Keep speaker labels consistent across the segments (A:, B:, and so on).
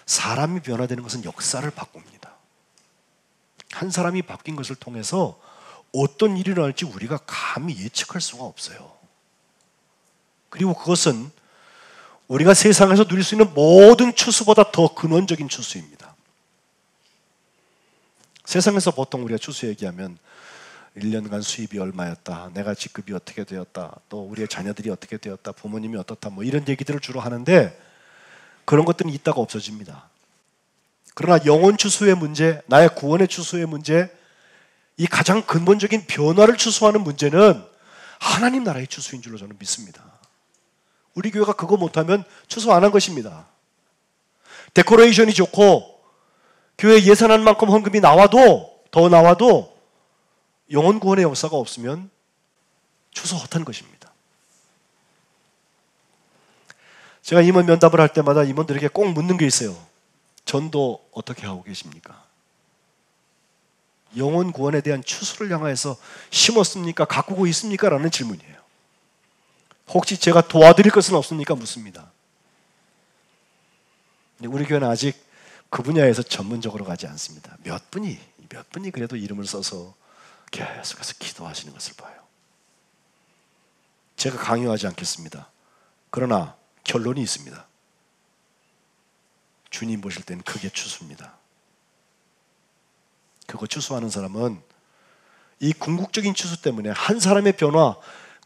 A: 사람이 변화되는 것은 역사를 바꿉니다. 한 사람이 바뀐 것을 통해서 어떤 일이 일어날지 우리가 감히 예측할 수가 없어요. 그리고 그것은 우리가 세상에서 누릴 수 있는 모든 추수보다 더 근원적인 추수입니다. 세상에서 보통 우리가 추수 얘기하면 1년간 수입이 얼마였다, 내가 직급이 어떻게 되었다, 또 우리의 자녀들이 어떻게 되었다, 부모님이 어떻다, 뭐 이런 얘기들을 주로 하는데 그런 것들은 있다가 없어집니다. 그러나 영혼 추수의 문제, 나의 구원의 추수의 문제, 이 가장 근본적인 변화를 추수하는 문제는 하나님 나라의 추수인 줄로 저는 믿습니다. 우리 교회가 그거 못하면 추수 안 한 것입니다. 데코레이션이 좋고 교회 예산한 만큼 헌금이 나와도, 더 나와도 영혼 구원의 역사가 없으면 추수 헛한 것입니다. 제가 임원 면담을 할 때마다 임원들에게 꼭 묻는 게 있어요. 전도 어떻게 하고 계십니까? 영혼 구원에 대한 추수를 향해서 심었습니까? 가꾸고 있습니까? 라는 질문이에요. 혹시 제가 도와드릴 것은 없습니까? 묻습니다. 우리 교회는 아직 그 분야에서 전문적으로 가지 않습니다. 몇 분이 그래도 이름을 써서 계속해서 기도하시는 것을 봐요. 제가 강요하지 않겠습니다. 그러나 결론이 있습니다. 주님 보실 때는 그게 추수입니다. 그거 추수하는 사람은 이 궁극적인 추수 때문에, 한 사람의 변화,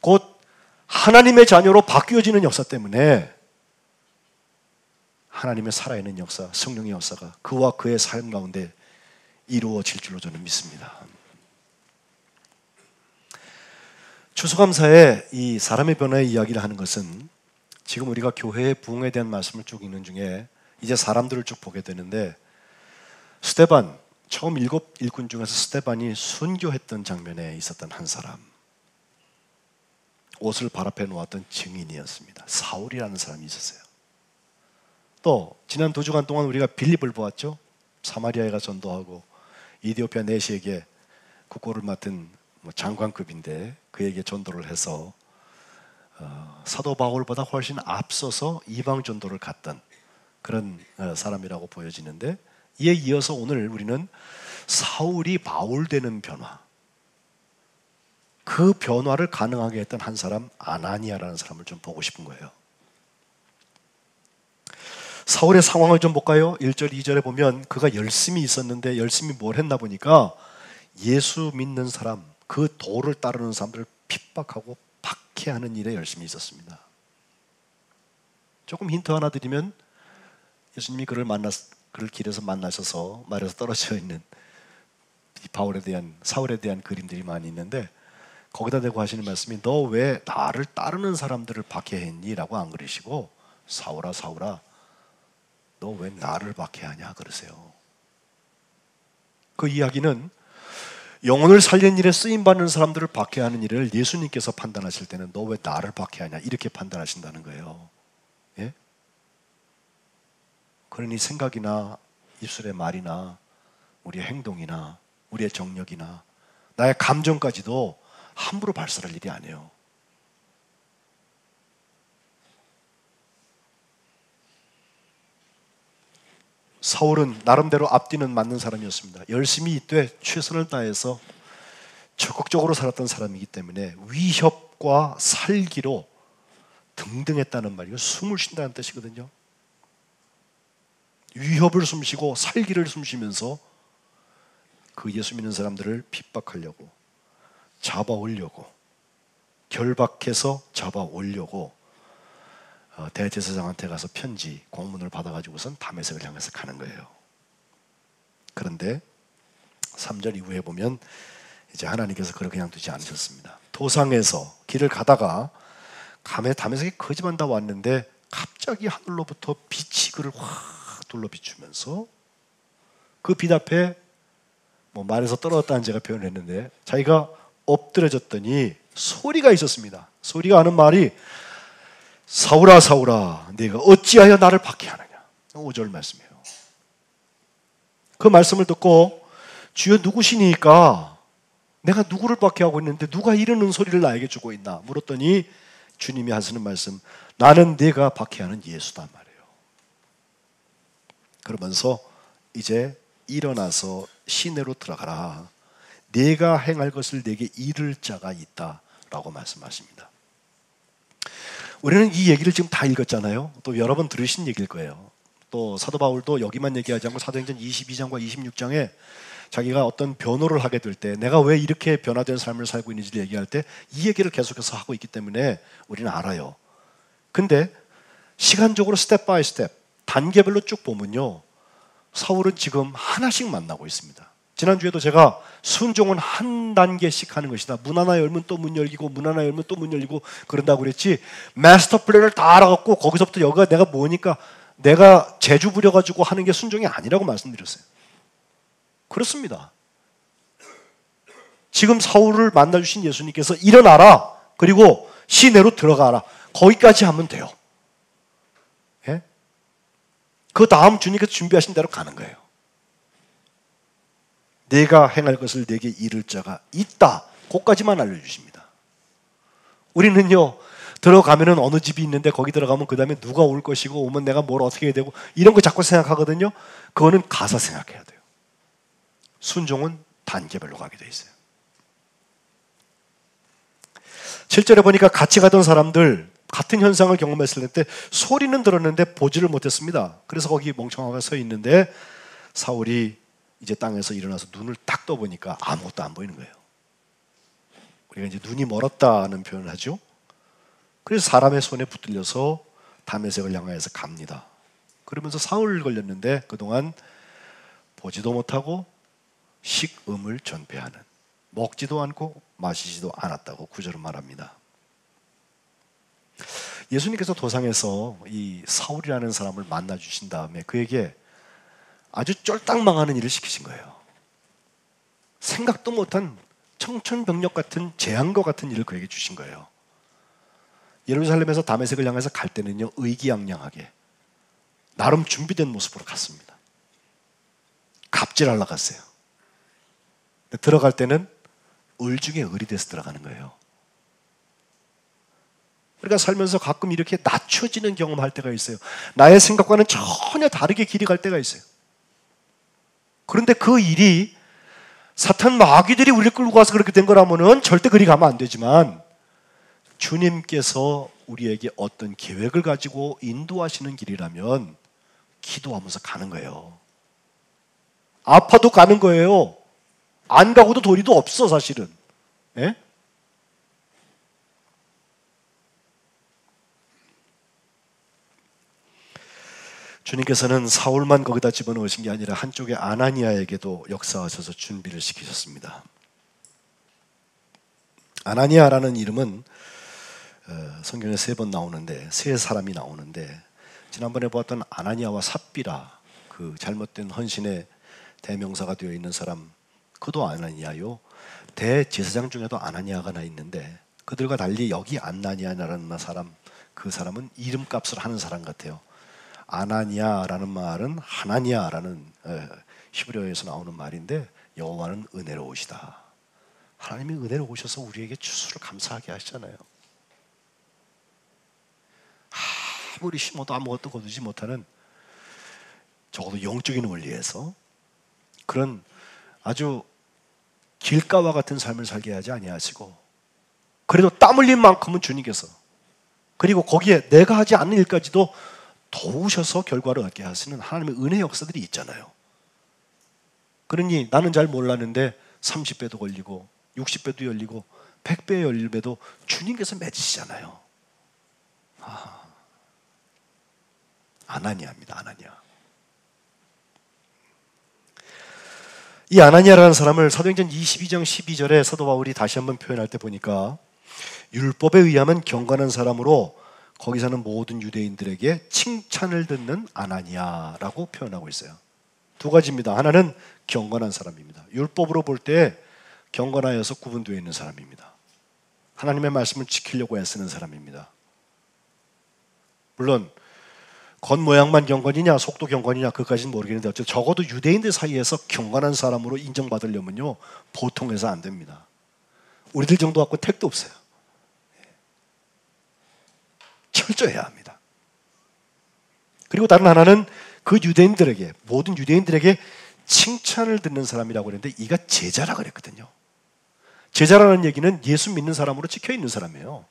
A: 곧 하나님의 자녀로 바뀌어지는 역사 때문에 하나님의 살아있는 역사, 성령의 역사가 그와 그의 삶 가운데 이루어질 줄로 저는 믿습니다. 추수감사에 이 사람의 변화의 이야기를 하는 것은, 지금 우리가 교회의 부흥에 대한 말씀을 쭉 읽는 중에 이제 사람들을 쭉 보게 되는데, 스데반, 처음 7 일꾼 중에서 스데반이 순교했던 장면에 있었던 한 사람, 옷을 발 앞에 놓았던 증인이었습니다. 사울이라는 사람이 있었어요. 또 지난 2주간 동안 우리가 빌립을 보았죠. 사마리아에 가서 전도하고 이디오피아 내시에게 국고를 맡은 장관급인데 그에게 전도를 해서 사도 바울보다 훨씬 앞서서 이방 전도를 갔던 그런 사람이라고 보여지는데, 이에 이어서 오늘 우리는 사울이 바울 되는 변화, 그 변화를 가능하게 했던 한 사람, 아나니아라는 사람을 좀 보고 싶은 거예요. 사울의 상황을 좀 볼까요? 1절, 2절에 보면 그가 열심히 있었는데, 열심히 뭘 했나 보니까 예수 믿는 사람, 그 도를 따르는 사람들을 핍박하고 박해하는 일에 열심히 있었습니다. 조금 힌트 하나 드리면, 예수님이 그를 길에서 만나셔서 말에서 떨어져 있는 사울에 대한 그림들이 많이 있는데, 거기다 대고 하시는 말씀이, 너 왜 나를 따르는 사람들을 박해했니? 라고 안 그러시고, 사울아 사울아 너 왜 나를 박해하냐 그러세요. 그 이야기는 영혼을 살리는 일에 쓰임받는 사람들을 박해하는 일을 예수님께서 판단하실 때는 너 왜 나를 박해하냐 이렇게 판단하신다는 거예요. 예? 그러니 생각이나 입술의 말이나 우리의 행동이나 우리의 정력이나 나의 감정까지도 함부로 발설할 일이 아니에요. 사울은 나름대로 앞뒤는 맞는 사람이었습니다. 열심히 이때 최선을 다해서 적극적으로 살았던 사람이기 때문에 위협과 살기로 등등했다는 말이에요. 숨을 쉰다는 뜻이거든요. 위협을 숨쉬고 살기를 숨쉬면서 그 예수 믿는 사람들을 핍박하려고, 잡아오려고, 결박해서 잡아오려고 대제사장한테 가서 편지, 공문을 받아가지고선 다메섹을 향해서 가는 거예요. 그런데 3절 이후에 보면 이제 하나님께서 그를 그냥 두지 않으셨습니다. 도상에서 길을 가다가 감에 다메섹에 거지만 다 왔는데 갑자기 하늘로부터 빛이 그를 확 둘러 비추면서 그 빛 앞에 말에서 떨어졌다는 제가 표현을 했는데, 자기가 엎드려졌더니 소리가 있었습니다. 소리가 하는 말이, 사울아 사울아 네가 어찌하여 나를 박해하느냐. 5절 말씀이에요. 그 말씀을 듣고 주여 누구시니까, 내가 누구를 박해하고 있는데 누가 이러는 소리를 나에게 주고 있나 물었더니 주님이 하시는 말씀, 나는 네가 박해하는 예수단 말이에요. 그러면서 이제 일어나서 시내로 들어가라. 네가 행할 것을 네게 이를 자가 있다라고 말씀하십니다. 우리는 이 얘기를 지금 다 읽었잖아요. 또 여러 번 들으신 얘기일 거예요. 또 사도 바울도 여기만 얘기하지 않고 사도행전 22장과 26장에 자기가 어떤 변호를 하게 될 때 내가 왜 이렇게 변화된 삶을 살고 있는지를 얘기할 때 이 얘기를 계속해서 하고 있기 때문에 우리는 알아요. 근데 시간적으로 스텝 바이 스텝 단계별로 쭉 보면요, 사울은 지금 하나씩 만나고 있습니다. 지난주에도 제가 순종은 한 단계씩 하는 것이다. 문 하나 열면 또 문 열리고 문 하나 열면 또 문 열리고 그런다고 그랬지, 마스터 플랜을 다 알아갖고 거기서부터 여기가 내가 뭐니까 내가 재주 부려가지고 하는 게 순종이 아니라고 말씀드렸어요. 그렇습니다. 지금 사울을 만나주신 예수님께서 일어나라, 그리고 시내로 들어가라, 거기까지 하면 돼요. 예? 그 다음 주님께서 준비하신 대로 가는 거예요. 내가 행할 것을 내게 이를 자가 있다, 그것까지만 알려주십니다. 우리는요, 들어가면은 어느 집이 있는데 거기 들어가면 그 다음에 누가 올 것이고 오면 내가 뭘 어떻게 해야 되고 이런 거 자꾸 생각하거든요. 그거는 가서 생각해야 돼요. 순종은 단계별로 가게 돼 있어요. 7절에 보니까 같이 가던 사람들 같은 현상을 경험했을 때 소리는 들었는데 보지를 못했습니다. 그래서 거기 멍청하게 서 있는데 사울이 이제 땅에서 일어나서 눈을 딱 떠보니까 아무것도 안 보이는 거예요. 우리가 이제 눈이 멀었다는 표현을 하죠. 그래서 사람의 손에 붙들려서 다메섹을 향하여서 갑니다. 그러면서 사흘 걸렸는데 그동안 보지도 못하고 식음을 전폐하는, 먹지도 않고 마시지도 않았다고 구절은 말합니다. 예수님께서 도상에서 이 사울이라는 사람을 만나 주신 다음에 그에게 아주 쫄딱망하는 일을 시키신 거예요. 생각도 못한 청천벽력 같은 재앙과 같은 일을 그에게 주신 거예요. 예루살렘에서 다메섹을 향해서 갈 때는요, 의기양양하게 나름 준비된 모습으로 갔습니다. 갑질하러 갔어요. 들어갈 때는 을 중에 을이 돼서 들어가는 거예요. 그러니까 살면서 가끔 이렇게 낮춰지는 경험할 때가 있어요. 나의 생각과는 전혀 다르게 길이 갈 때가 있어요. 그런데 그 일이 사탄 마귀들이 우리를 끌고 가서 그렇게 된 거라면은 절대 그리 가면 안 되지만, 주님께서 우리에게 어떤 계획을 가지고 인도하시는 길이라면 기도하면서 가는 거예요. 아파도 가는 거예요. 안 가고도 도리도 없어, 사실은. 예? 주님께서는 사울만 거기다 집어넣으신 게 아니라 한쪽에 아나니아에게도 역사하셔서 준비를 시키셨습니다. 아나니아라는 이름은 성경에 3번 나오는데, 세 사람이 나오는데, 지난번에 보았던 아나니아와 삽비라, 그 잘못된 헌신의 대명사가 되어 있는 사람, 그도 아나니아요. 대제사장 중에도 아나니아가 나 있는데, 그들과 달리 여기 아나니아라는 사람, 그 사람은 이름값을 하는 사람 같아요. 아나니아라는 말은 하나니아라는 히브리어에서 나오는 말인데, 여호와는 은혜로우시다. 하나님이 은혜로우셔서 우리에게 추수를 감사하게 하시잖아요. 아무리 심어도 아무것도 거두지 못하는, 적어도 영적인 원리에서 그런 아주 길가와 같은 삶을 살게 하지 아니하시고, 그래도 땀 흘린 만큼은 주님께서, 그리고 거기에 내가 하지 않는 일까지도 도우셔서 결과를 얻게 하시는 하나님의 은혜 역사들이 있잖아요. 그러니 나는 잘 몰랐는데 30배도 걸리고 60배도 열리고 100배의 열배도 주님께서 맺으시잖아요. 아나니아입니다. 아나니아. 이 아나니아라는 사람을 사도행전 22장 12절에 사도 바울이 다시 한번 표현할 때 보니까, 율법에 의하면 경건한 사람으로 거기 사는 모든 유대인들에게 칭찬을 듣는 아나니아라고 표현하고 있어요. 두 가지입니다. 하나는 경건한 사람입니다. 율법으로 볼 때 경건하여서 구분되어 있는 사람입니다. 하나님의 말씀을 지키려고 애쓰는 사람입니다. 물론 겉모양만 경건이냐 속도 경건이냐 그것까지는 모르겠는데, 적어도 유대인들 사이에서 경건한 사람으로 인정받으려면요, 보통 해서 안 됩니다. 우리들 정도 갖고 택도 없어요. 철저해야 합니다. 그리고 다른 하나는 그 유대인들에게, 모든 유대인들에게 칭찬을 듣는 사람이라고 그랬는데 이가 제자라 그랬거든요. 제자라는 얘기는 예수 믿는 사람으로 찍혀 있는 사람이에요.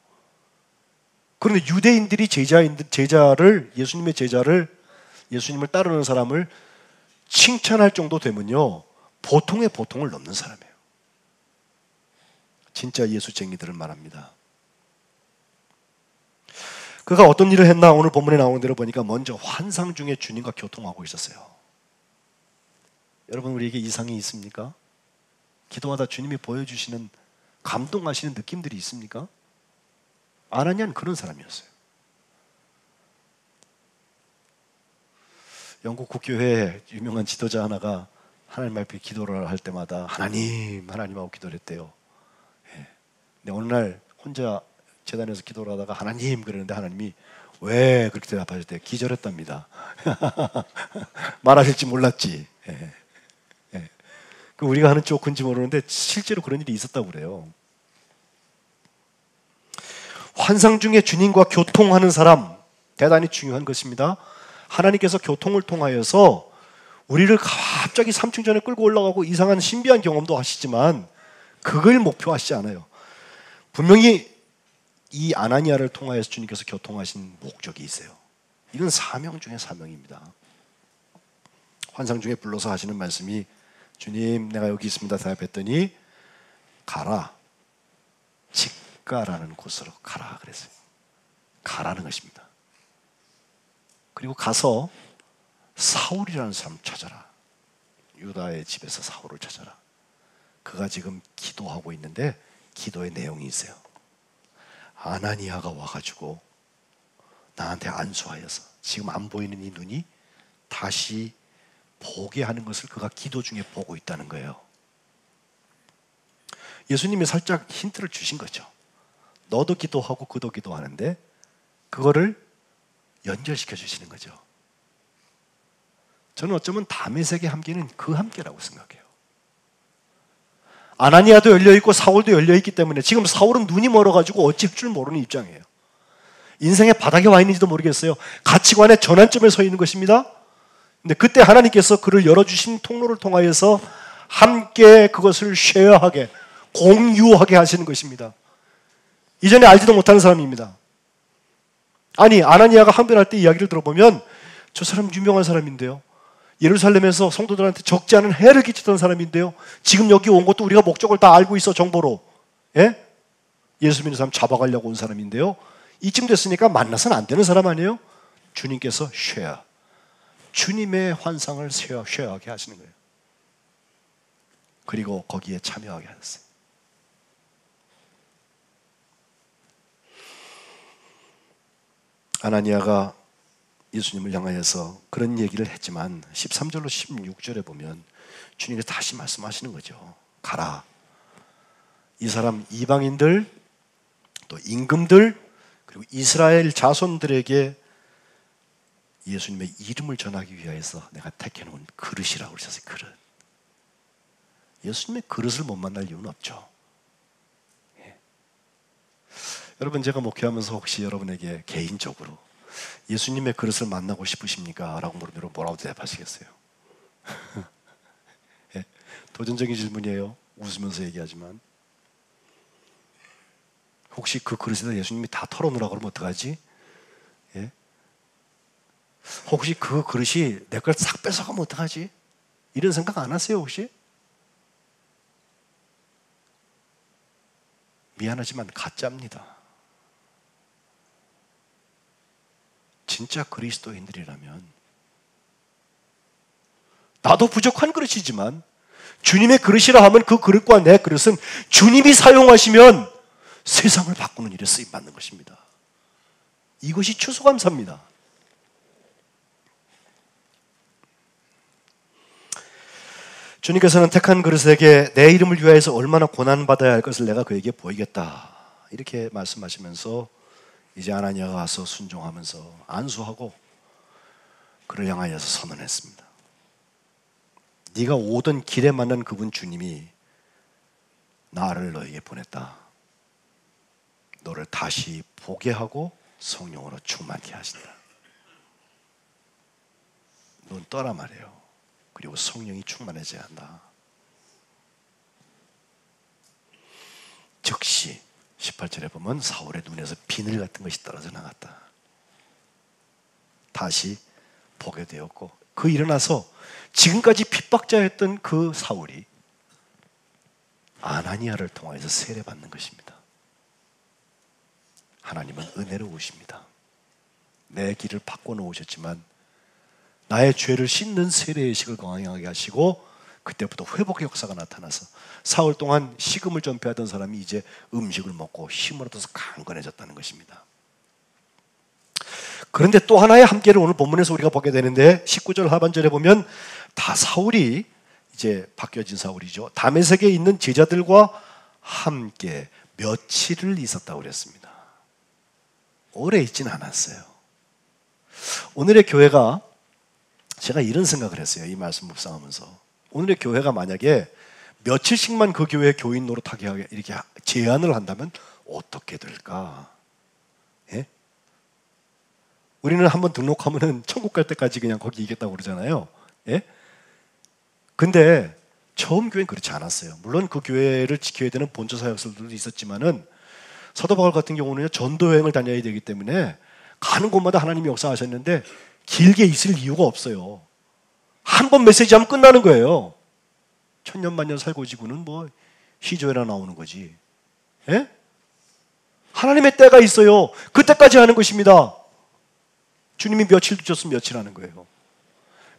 A: 그런데 유대인들이 제자를, 예수님의 제자를, 예수님을 따르는 사람을 칭찬할 정도 되면요, 보통의 보통을 넘는 사람이에요. 진짜 예수쟁이들을 말합니다. 그가 어떤 일을 했나? 오늘 본문에 나오는 대로 보니까 먼저 환상 중에 주님과 교통하고 있었어요. 여러분, 우리에게 이상이 있습니까? 기도하다 주님이 보여주시는 감동하시는 느낌들이 있습니까? 아나니아는 그런 사람이었어요. 영국 국교회 유명한 지도자 하나가 하나님 앞에 기도를 할 때마다 하나님하고 기도를 했대요. 근데 어느 날 혼자 제단에서 기도를 하다가 하나님 그러는데 하나님이 왜 그렇게 대답하셨대요? 기절했답니다. 말하실지 몰랐지. 우리가 하는 조건인지 모르는데 실제로 그런 일이 있었다고 그래요. 환상 중에 주님과 교통하는 사람, 대단히 중요한 것입니다. 하나님께서 교통을 통하여서 우리를 갑자기 삼층전에 끌고 올라가고 이상한 신비한 경험도 하시지만 그걸 목표하시지 않아요. 분명히 이 아나니아를 통하여서 주님께서 교통하신 목적이 있어요. 이건 사명 중에 사명입니다. 환상 중에 불러서 하시는 말씀이, 주님 내가 여기 있습니다 대답했더니 가라, 직가라는 곳으로 가라 그랬어요. 가라는 것입니다. 그리고 가서 사울이라는 사람 찾아라. 유다의 집에서 사울을 찾아라. 그가 지금 기도하고 있는데 기도의 내용이 있어요. 아나니아가 와가지고 나한테 안수하여서 지금 안 보이는 이 눈이 다시 보게 하는 것을 그가 기도 중에 보고 있다는 거예요. 예수님이 살짝 힌트를 주신 거죠. 너도 기도하고 그도 기도하는데 그거를 연결시켜 주시는 거죠. 저는 어쩌면 다메섹의 함께는 그 함께라고 생각해요. 아나니아도 열려있고 사울도 열려있기 때문에 지금 사울은 눈이 멀어가지고 어찌할 줄 모르는 입장이에요. 인생의 바닥에 와 있는지도 모르겠어요. 가치관의 전환점에 서 있는 것입니다. 근데 그때 하나님께서 그를 열어주신 통로를 통하여서 함께 그것을 쉐어하게, 공유하게 하시는 것입니다. 이전에 알지도 못하는 사람입니다. 아니, 아나니아가 항변할 때 이야기를 들어보면 저 사람 유명한 사람인데요, 예루살렘에서 성도들한테 적지 않은 해를 끼치던 사람인데요, 지금 여기 온 것도 우리가 목적을 다 알고 있어, 정보로. 예수 믿는 사람 잡아가려고 온 사람인데요, 이쯤 됐으니까 만나서는 안 되는 사람 아니에요? 주님께서 쉐어, 주님의 환상을 쉐어하게 하시는 거예요. 그리고 거기에 참여하게 하셨어요. 아나니아가 예수님을 향하여서 그런 얘기를 했지만 13절로 16절에 보면 주님께서 다시 말씀하시는 거죠. 가라. 이 사람 이방인들, 또 임금들, 그리고 이스라엘 자손들에게 예수님의 이름을 전하기 위해서 내가 택해놓은 그릇이라고 그러셨어요. 그릇. 예수님의 그릇을 못 만날 이유는 없죠. 여러분, 제가 목회하면서 혹시 여러분에게 개인적으로 예수님의 그릇을 만나고 싶으십니까? 라고 물으면 뭐라고 대답하시겠어요? 도전적인 질문이에요. 웃으면서 얘기하지만. 혹시 그 그릇에다 예수님이 다 털어놓으라고 그러면 어떡하지? 혹시 그 그릇이 내 걸 싹 뺏어가면 어떡하지? 이런 생각 안 하세요, 혹시? 미안하지만 가짜입니다. 진짜 그리스도인들이라면, 나도 부족한 그릇이지만 주님의 그릇이라 하면 그 그릇과 내 그릇은 주님이 사용하시면 세상을 바꾸는 일에 쓰임받는 것입니다. 이것이 추수감사입니다. 주님께서는 택한 그릇에게 내 이름을 위하여서 얼마나 고난받아야 할 것을 내가 그에게 보이겠다, 이렇게 말씀하시면서 이제 아나니아가 와서 순종하면서 안수하고 그를 향하여서 선언했습니다. 네가 오던 길에 만난 그분 주님이 나를 너에게 보냈다. 너를 다시 보게 하고 성령으로 충만케 하신다. 떠라 말이에요. 그리고 성령이 충만해져야 한다. 즉시 18절에 보면 사울의 눈에서 비늘 같은 것이 떨어져 나갔다. 다시 보게 되었고, 그 일어나서 지금까지 핍박자였던 그 사울이 아나니아를 통하여서 세례받는 것입니다. 하나님은 은혜로우십니다. 내 길을 바꿔놓으셨지만 나의 죄를 씻는 세례의 식을 강하게 하시고, 그때부터 회복의 역사가 나타나서 사흘 동안 식음을 전폐하던 사람이 이제 음식을 먹고 힘을 얻어서 강건해졌다는 것입니다. 그런데 또 하나의 함께를 오늘 본문에서 우리가 보게 되는데, 19절 하반절에 보면 다 사울이 이제 바뀌어진 사울이죠. 다메섹에 있는 제자들과 함께 며칠을 있었다고 그랬습니다. 오래 있지는 않았어요. 오늘의 교회가, 제가 이런 생각을 했어요. 이 말씀 묵상하면서, 오늘의 교회가 만약에 며칠씩만 그 교회 교인 노릇하게 이렇게 제한을 한다면 어떻게 될까? 예? 우리는 한번 등록하면은 천국 갈 때까지 그냥 거기 있겠다고 그러잖아요. 예? 근데 처음 교회는 그렇지 않았어요. 물론 그 교회를 지켜야 되는 본처 사역들도 있었지만은, 사도 바울 같은 경우는 전도 여행을 다녀야 되기 때문에 가는 곳마다 하나님이 역사하셨는데 길게 있을 이유가 없어요. 한 번 메시지하면 끝나는 거예요. 천년만년 살고 지구는 뭐 시조회나 나오는 거지. 예? 하나님의 때가 있어요. 그때까지 하는 것입니다. 주님이 며칠 두셨으면 며칠 하는 거예요.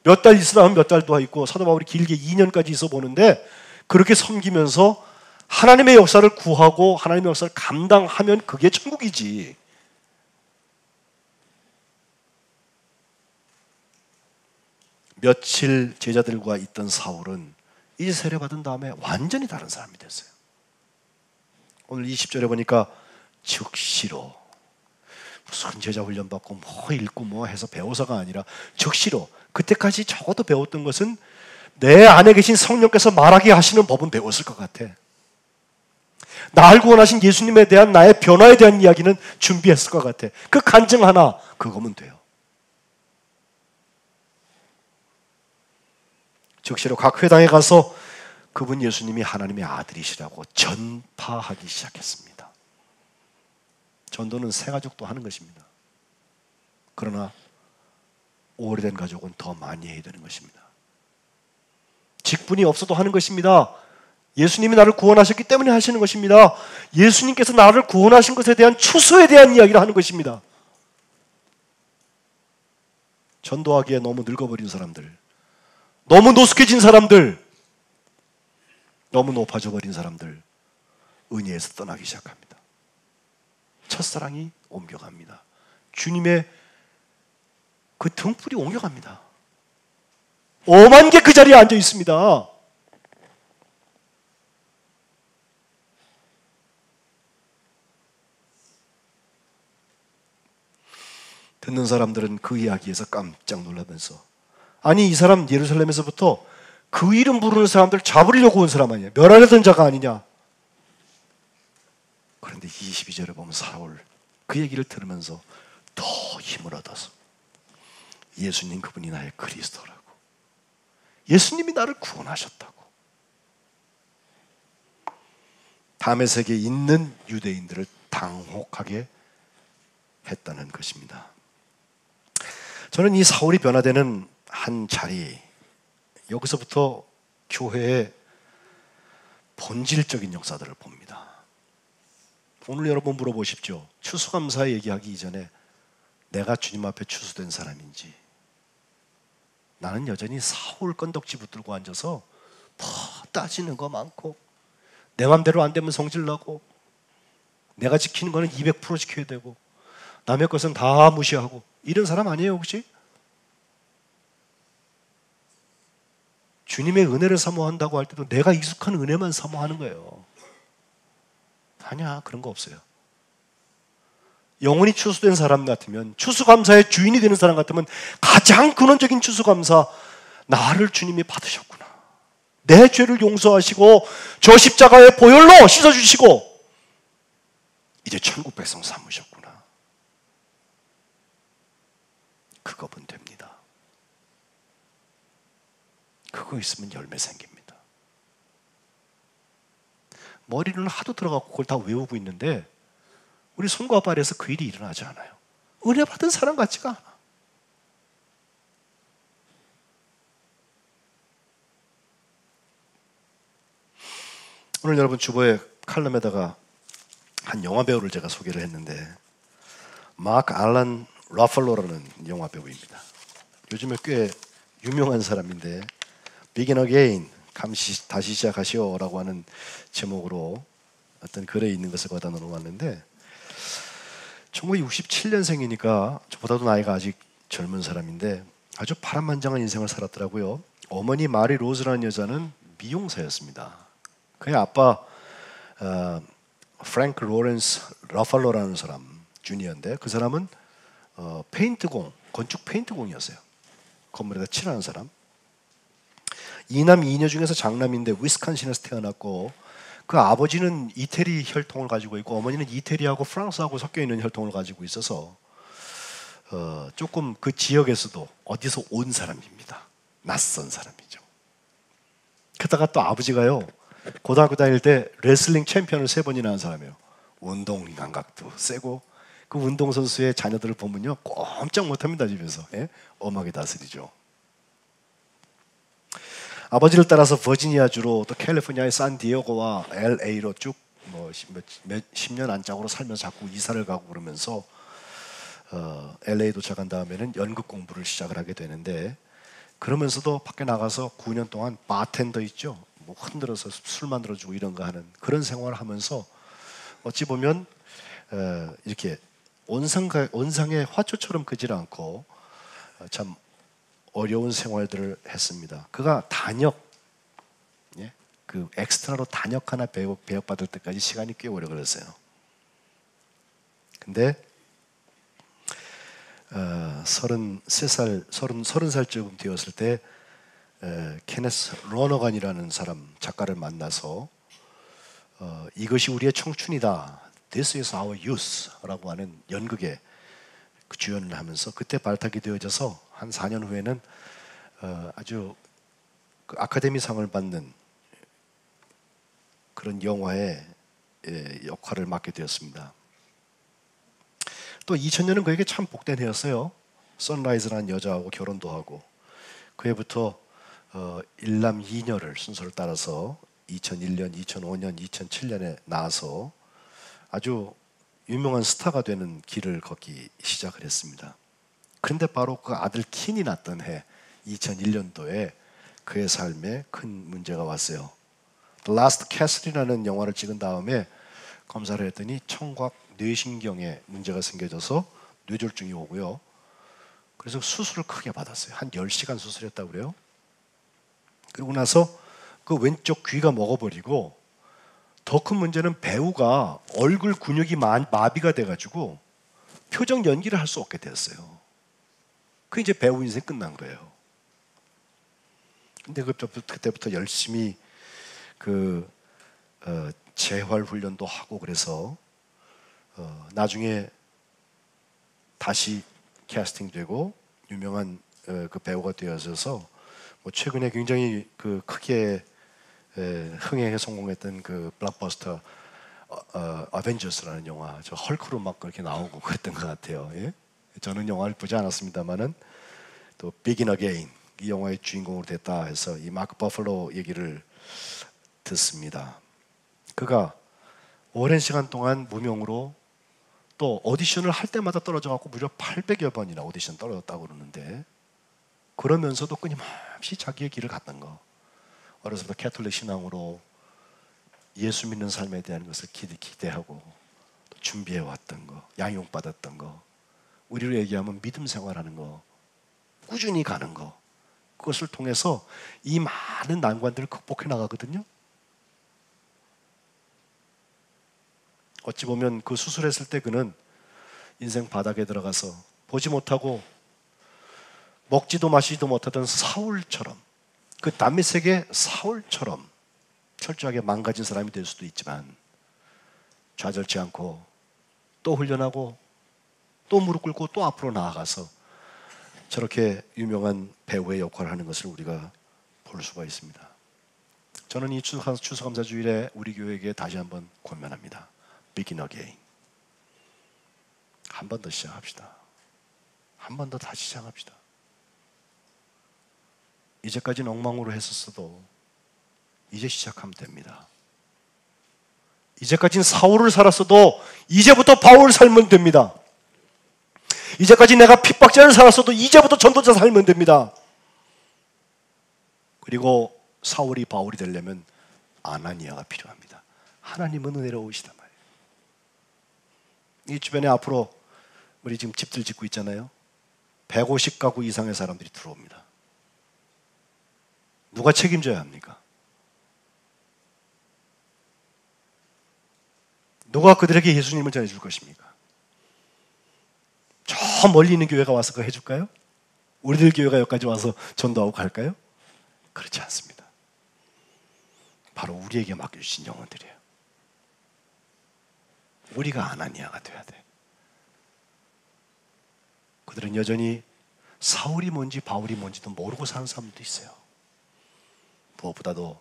A: 몇 달 있으라 하면 몇 달도 있고, 사도 바울이 길게 2년까지 있어 보는데, 그렇게 섬기면서 하나님의 역사를 구하고 하나님의 역사를 감당하면 그게 천국이지. 며칠 제자들과 있던 사울은 이제 세례받은 다음에 완전히 다른 사람이 됐어요. 오늘 20절에 보니까 즉시로, 무슨 제자 훈련 받고 뭐 읽고 뭐 해서 배워서가 아니라 즉시로, 그때까지 적어도 배웠던 것은 내 안에 계신 성령께서 말하게 하시는 법은 배웠을 것 같아. 나를 구원하신 예수님에 대한 나의 변화에 대한 이야기는 준비했을 것 같아. 그 간증 하나, 그거면 돼요. 즉시로 각 회당에 가서 그분 예수님이 하나님의 아들이시라고 전파하기 시작했습니다. 전도는 새 가족도 하는 것입니다. 그러나 오래된 가족은 더 많이 해야 되는 것입니다. 직분이 없어도 하는 것입니다. 예수님이 나를 구원하셨기 때문에 하시는 것입니다. 예수님께서 나를 구원하신 것에 대한 추수에 대한 이야기를 하는 것입니다. 전도하기에 너무 늙어버린 사람들, 너무 노숙해진 사람들, 너무 높아져 버린 사람들, 은혜에서 떠나기 시작합니다. 첫사랑이 옮겨갑니다. 주님의 그 등불이 옮겨갑니다. 5만 개 그 자리에 앉아 있습니다. 듣는 사람들은 그 이야기에서 깜짝 놀라면서, 아니 이 사람 예루살렘에서부터 그 이름 부르는 사람들 잡으려고 온 사람 아니냐, 멸하려던 자가 아니냐. 그런데 22절에 보면 사울 그 얘기를 들으면서 더 힘을 얻어서, 예수님 그분이 나의 그리스도라고, 예수님이 나를 구원하셨다고, 다메섹에 있는 유대인들을 당혹하게 했다는 것입니다. 저는 이 사울이 변화되는 한 자리, 여기서부터 교회의 본질적인 역사들을 봅니다. 오늘 여러분 물어보십시오. 추수감사 얘기하기 이전에 내가 주님 앞에 추수된 사람인지. 나는 여전히 사울 건덕지 붙들고 앉아서 더 따지는 거 많고, 내 맘대로 안 되면 성질나고, 내가 지키는 거는 200% 지켜야 되고, 남의 것은 다 무시하고, 이런 사람 아니에요 혹시? 주님의 은혜를 사모한다고 할 때도 내가 익숙한 은혜만 사모하는 거예요. 아니야, 그런 거 없어요. 영원히 추수된 사람 같으면, 추수감사의 주인이 되는 사람 같으면 가장 근원적인 추수감사, 나를 주님이 받으셨구나, 내 죄를 용서하시고 저 십자가의 보혈로 씻어주시고 이제 천국 백성 삼으셨구나, 그거면 됩니다. 그거 있으면 열매 생깁니다. 머리는 하도 들어가고 그걸 다 외우고 있는데 우리 손과 발에서 그 일이 일어나지 않아요. 은혜 받은 사람 같지가 않아. 오늘 여러분 주보에 칼럼에다가 한 영화 배우를 제가 소개를 했는데 마크 알란 러팔로라는 영화 배우입니다. 요즘에 꽤 유명한 사람인데 Begin Again, 다시 시작하시오라고 하는 제목으로 어떤 글에 있는 것을 갖다 놓았는데 1967년생이니까 저보다도 나이가 아직 젊은 사람인데 아주 파란만장한 인생을 살았더라고요. 어머니 마리 로즈라는 여자는 미용사였습니다. 그의 아빠 프랭크 로렌스 러팔로라는 사람 주니어인데 그 사람은 건축 페인트공이었어요. 건물에다 칠하는 사람. 이남 이녀 중에서 장남인데 위스콘신에서 태어났고 그 아버지는 이태리 혈통을 가지고 있고 어머니는 이태리하고 프랑스하고 섞여 있는 혈통을 가지고 있어서 조금 그 지역에서도 어디서 온 사람입니다. 낯선 사람이죠. 게다가 또 아버지가요 고등학교 다닐 때 레슬링 챔피언을 3번이나 한 사람이에요. 운동 감각도 세고 그 운동선수의 자녀들을 보면요 꼼짝 못합니다. 집에서 엄하게 다스리죠. 아버지를 따라서 버지니아주로 또 캘리포니아의 산디에고와 LA로 쭉 십 년 안짝으로 살면서 자꾸 이사를 가고 그러면서 LA 도착한 다음에는 연극 공부를 시작을 하게 되는데 그러면서도 밖에 나가서 9년 동안 바텐더 있죠. 뭐 흔들어서 술 만들어주고 이런 거 하는 그런 생활을 하면서 어찌 보면 이렇게 온상의 화초처럼 크질 않고 참 어려운 생활들을 했습니다. 그가 그 엑스트라로 단역 하나 배역받을 때까지 시간이 꽤 오래 걸렸어요. 근데 30살쯤 되었을 때 케네스 로너간이라는 사람 작가를 만나서 이것이 우리의 청춘이다. This is our youth라고 하는 연극에 주연을 하면서 그때 발탁이 되어져서 한 4년 후에는 아주 그 아카데미상을 받는 그런 영화의 역할을 맡게 되었습니다. 또 2000년은 그에게 참 복된 해였어요. 선라이즈라는 여자하고 결혼도 하고 그 해부터 일남 2녀를 순서를 따라서 2001년, 2005년, 2007년에 낳아서 아주 유명한 스타가 되는 길을 걷기 시작을 했습니다. 그런데 바로 그 아들 킨이 낳던 해 2001년도에 그의 삶에 큰 문제가 왔어요. The Last Castle이라는 영화를 찍은 다음에 검사를 했더니 청각 뇌신경에 문제가 생겨져서 뇌졸중이 오고요. 그래서 수술을 크게 받았어요. 한 10시간 수술했다고 그래요. 그리고 나서 그 왼쪽 귀가 먹어버리고 더 큰 문제는 배우가 얼굴 근육이 마비가 돼가지고 표정 연기를 할 수 없게 됐어요. 그 이제 배우 인생 끝난 거예요. 근데 그때부터 열심히 재활 훈련도 하고 그래서 나중에 다시 캐스팅되고 유명한 그 배우가 되어져서 뭐 최근에 굉장히 크게 흥행에 성공했던 그 블록버스터 어벤져스라는 영화 저 헐크로 막 그렇게 나오고 그랬던 것 같아요. 예? 저는 영화를 보지 않았습니다만은 또 Begin Again 이 영화의 주인공으로 됐다 해서 이 마크 버플로 얘기를 듣습니다. 그가 오랜 시간 동안 무명으로 또 오디션을 할 때마다 떨어져갖고 무려 800여 번이나 오디션 떨어졌다고 그러는데 그러면서도 끊임없이 자기의 길을 갔던 거. 어려서부터 캐톨릭 신앙으로 예수 믿는 삶에 대한 것을 기대하고 준비해왔던 거, 양육받았던 거, 우리로 얘기하면 믿음 생활하는 거, 꾸준히 가는 거, 그것을 통해서 이 많은 난관들을 극복해 나가거든요. 어찌 보면 그 수술했을 때 그는 인생 바닥에 들어가서 보지 못하고 먹지도 마시지도 못하던 사울처럼 그 다메섹의 사울처럼 철저하게 망가진 사람이 될 수도 있지만 좌절치 않고 또 훈련하고 또 무릎 꿇고 또 앞으로 나아가서 저렇게 유명한 배우의 역할을 하는 것을 우리가 볼 수가 있습니다. 저는 이 추수감사 주일에 우리 교회에게 다시 한번 권면합니다. Begin again. 한 번 더 시작합시다. 한 번 더 다시 시작합시다. 이제까지는 엉망으로 했었어도 이제 시작하면 됩니다. 이제까지는 사울을 살았어도 이제부터 바울을 살면 됩니다. 이제까지 내가 핍박자를 살았어도 이제부터 전도자 살면 됩니다. 그리고 사울이 바울이 되려면 아나니아가 필요합니다. 하나님은 은혜로 오시단 말이에요. 이 주변에 앞으로 우리 지금 집들 짓고 있잖아요. 150가구 이상의 사람들이 들어옵니다. 누가 책임져야 합니까? 누가 그들에게 예수님을 전해줄 것입니까? 저 멀리 있는 교회가 와서 그거 해줄까요? 우리들 교회가 여기까지 와서 전도하고 갈까요? 그렇지 않습니다. 바로 우리에게 맡겨주신 영혼들이에요. 우리가 아나니아가 돼야 돼. 그들은 여전히 사울이 뭔지 바울이 뭔지도 모르고 사는 사람도 있어요. 무엇보다도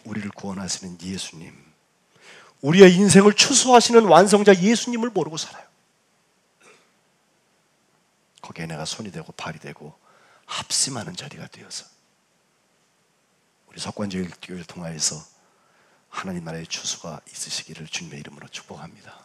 A: 우리를 구원하시는 예수님, 우리의 인생을 추수하시는 완성자 예수님을 모르고 살아요. 거기에 내가 손이 되고 발이 되고 합심하는 자리가 되어서 우리 석관제일교회를 통하여서 하나님 나라의 추수가 있으시기를 주님의 이름으로 축복합니다.